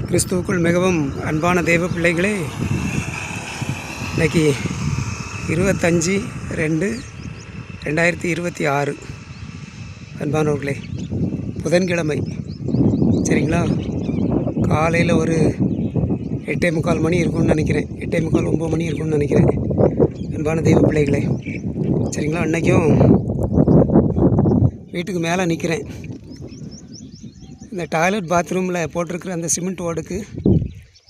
கிறிஸ்துவுக்குள் மிகவும் அன்பான தேவ பிள்ளைகளே, இன்றைக்கி 25/2/2026 அன்பானவர்களே, புதன்கிழமை. சரிங்களா? காலையில் ஒரு 8:45 மணி இருக்கும்னு நினைக்கிறேன். 8:45 9 மணி இருக்கும்னு நினைக்கிறேன். அன்பான தெய்வ பிள்ளைகளே, சரிங்களா? இன்றைக்கும் வீட்டுக்கு மேலே நிற்கிறேன். இந்த டாய்லெட் பாத்ரூமில் போட்டிருக்கிற அந்த சிமெண்ட் ஓடுக்கு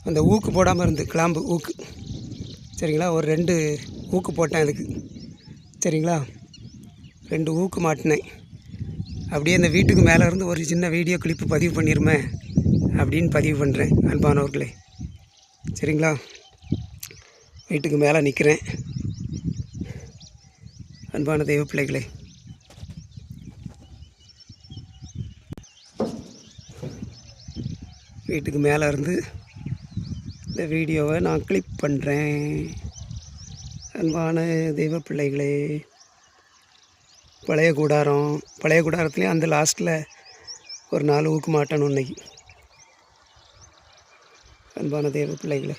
அந்த ஊக்கு போடாமல் இருந்து, கிளாம்பு ஊக்கு, சரிங்களா? ஒரு 2 ஊக்கு போட்டேன் அதுக்கு. சரிங்களா? 2 ஊக்கு மாட்டினேன். அப்படியே அந்த வீட்டுக்கு மேலே இருந்து ஒரு சின்ன வீடியோ கிளிப்பு பதிவு பண்ணிருமே அப்படின்னு பதிவு பண்ணுறேன் அன்பானவர்களே. சரிங்களா? வீட்டுக்கு மேலே நிற்கிறேன் அன்பான தெய்வ பிள்ளைகளே. வீட்டுக்கு மேலே இருந்து இந்த வீடியோவை நான் கிளிப் பண்ணுறேன் அன்பான தெய்வ பிள்ளைகளே. பழைய கூடாரத்துலேயும் அந்த லாஸ்ட்டில் ஒரு 4 ஊக்கு மாட்டணும் இன்னைக்கு அன்பான தெய்வ பிள்ளைகளே.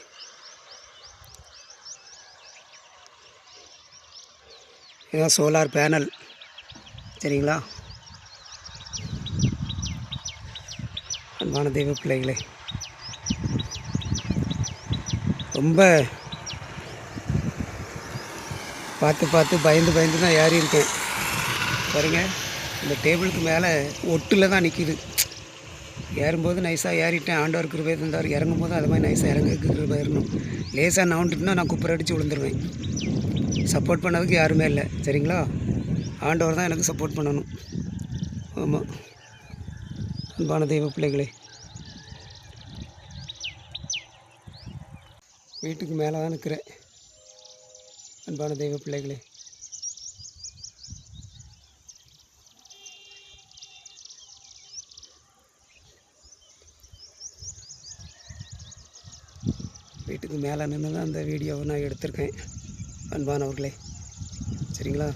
இதான் சோலார் பேனல். சரிங்களா? அன்பான தெய்வ பிள்ளைகளே, ரொம்ப பார்த்து பயந்து தான் ஏறி இருக்கேன். பாருங்க, இந்த டேபிளுக்கு மேலே ஒட்டில் தான் நிற்கிது. ஏறும்போது நைஸாக ஏறிட்டேன். ஆண்டவர் கிருபை தந்தார். இறங்கும்போது அது மாதிரி நைஸாக கிருபை ஏறணும். லேசாக நவுண்டுட்டுனா நான் குப்பரை அடித்து விழுந்துருவேன். சப்போர்ட் பண்ணதுக்கு யாருமே இல்லை. சரிங்களா? ஆண்டவர் தான் எனக்கு சப்போர்ட் பண்ணணும். ஆமாம் அன்பான தெய்வ பிள்ளைகளே, வீட்டுக்கு மேலே தான் நிற்கிறேன் அன்பான தெய்வ பிள்ளைகளே. வீட்டுக்கு மேலே நின்று தான் அந்த வீடியோவை நான் எடுத்திருக்கேன் அன்பானவர்களே. சரிங்களா?